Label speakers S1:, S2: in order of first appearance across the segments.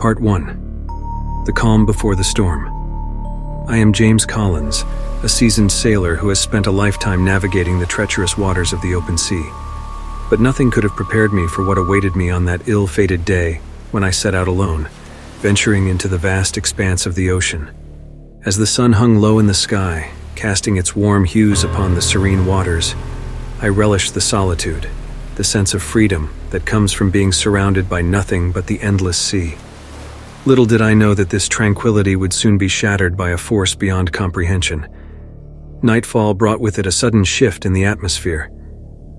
S1: Part 1. The Calm Before the Storm. I am James Collins, a seasoned sailor who has spent a lifetime navigating the treacherous waters of the open sea. But nothing could have prepared me for what awaited me on that ill-fated day when I set out alone, venturing into the vast expanse of the ocean. As the sun hung low in the sky, casting its warm hues upon the serene waters, I relished the solitude, the sense of freedom that comes from being surrounded by nothing but the endless sea. Little did I know that this tranquility would soon be shattered by a force beyond comprehension. Nightfall brought with it a sudden shift in the atmosphere.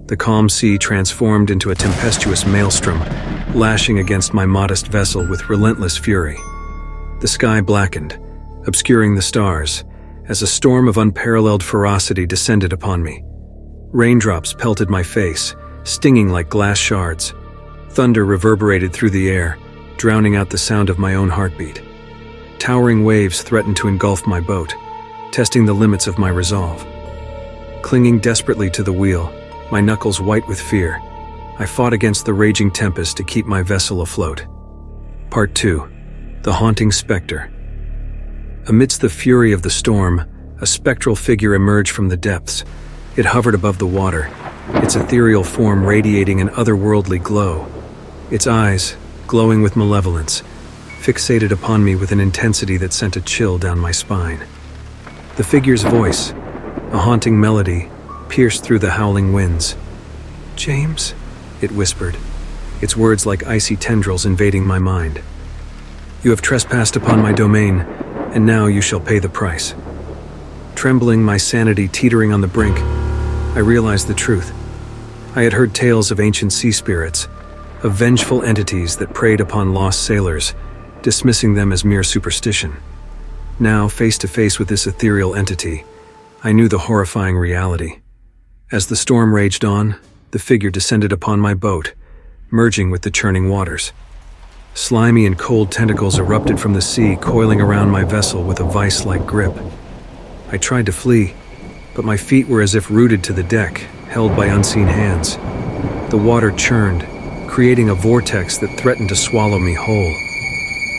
S1: The calm sea transformed into a tempestuous maelstrom, lashing against my modest vessel with relentless fury. The sky blackened, obscuring the stars, as a storm of unparalleled ferocity descended upon me. Raindrops pelted my face, stinging like glass shards. Thunder reverberated through the air, drowning out the sound of my own heartbeat. Towering waves threatened to engulf my boat, testing the limits of my resolve. Clinging desperately to the wheel, my knuckles white with fear, I fought against the raging tempest to keep my vessel afloat. Part 2. The Haunting Spectre. Amidst the fury of the storm, a spectral figure emerged from the depths. It hovered above the water, its ethereal form radiating an otherworldly glow. Its eyes, glowing with malevolence, fixated upon me with an intensity that sent a chill down my spine. The figure's voice, a haunting melody, pierced through the howling winds. "James," it whispered, its words like icy tendrils invading my mind. "You have trespassed upon my domain, and now you shall pay the price." Trembling, my sanity teetering on the brink, I realized the truth. I had heard tales of ancient sea spirits, of vengeful entities that preyed upon lost sailors, dismissing them as mere superstition. Now, face to face with this ethereal entity, I knew the horrifying reality. As the storm raged on, the figure descended upon my boat, merging with the churning waters. Slimy and cold tentacles erupted from the sea, coiling around my vessel with a vice-like grip. I tried to flee, but my feet were as if rooted to the deck, held by unseen hands. The water churned, creating a vortex that threatened to swallow me whole.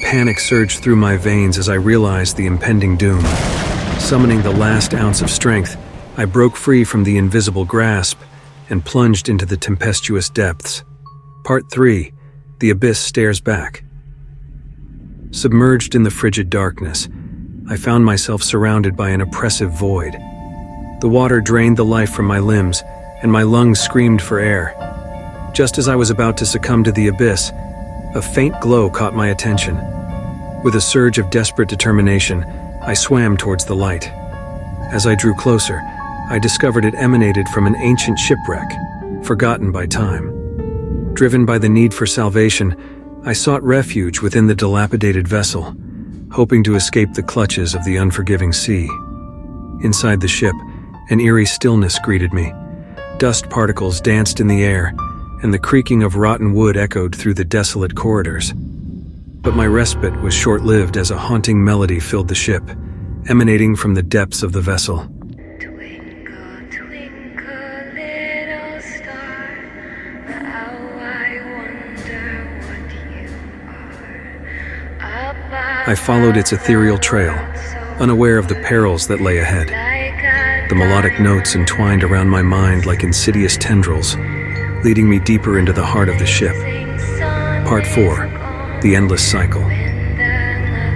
S1: Panic surged through my veins as I realized the impending doom. Summoning the last ounce of strength, I broke free from the invisible grasp and plunged into the tempestuous depths. Part 3. The Abyss Stares Back. Submerged in the frigid darkness, I found myself surrounded by an oppressive void. The water drained the life from my limbs, and my lungs screamed for air. Just as I was about to succumb to the abyss, a faint glow caught my attention. With a surge of desperate determination, I swam towards the light. As I drew closer, I discovered it emanated from an ancient shipwreck, forgotten by time. Driven by the need for salvation, I sought refuge within the dilapidated vessel, hoping to escape the clutches of the unforgiving sea. Inside the ship, an eerie stillness greeted me. Dust particles danced in the air, and the creaking of rotten wood echoed through the desolate corridors. But my respite was short-lived as a haunting melody filled the ship, emanating from the depths of the vessel.
S2: Twinkle, twinkle, little star, how I wonder what you are.
S1: I followed its ethereal trail, unaware of the perils that lay ahead. The melodic notes entwined around my mind like insidious tendrils, leading me deeper into the heart of the ship. Part 4. The Endless Cycle.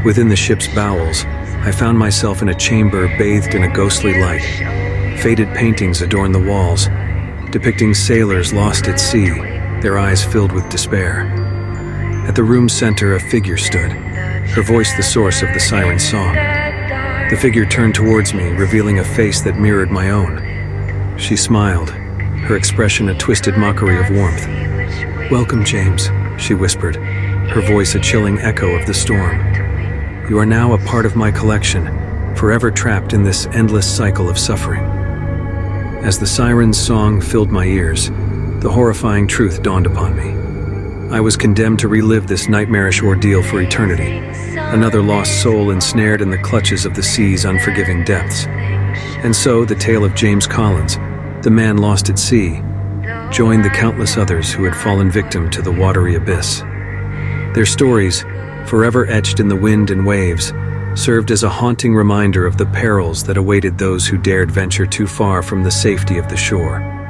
S1: Within the ship's bowels, I found myself in a chamber bathed in a ghostly light. Faded paintings adorned the walls, depicting sailors lost at sea, their eyes filled with despair. At the room's center, a figure stood, her voice the source of the siren's song. The figure turned towards me, revealing a face that mirrored my own. She smiled, her expression a twisted mockery of warmth. "Welcome, James," she whispered, her voice a chilling echo of the storm. "You are now a part of my collection, forever trapped in this endless cycle of suffering." As the siren's song filled my ears, the horrifying truth dawned upon me. I was condemned to relive this nightmarish ordeal for eternity, another lost soul ensnared in the clutches of the sea's unforgiving depths. And so, the tale of James Collins, the man lost at sea, joined the countless others who had fallen victim to the watery abyss. Their stories, forever etched in the wind and waves, served as a haunting reminder of the perils that awaited those who dared venture too far from the safety of the shore.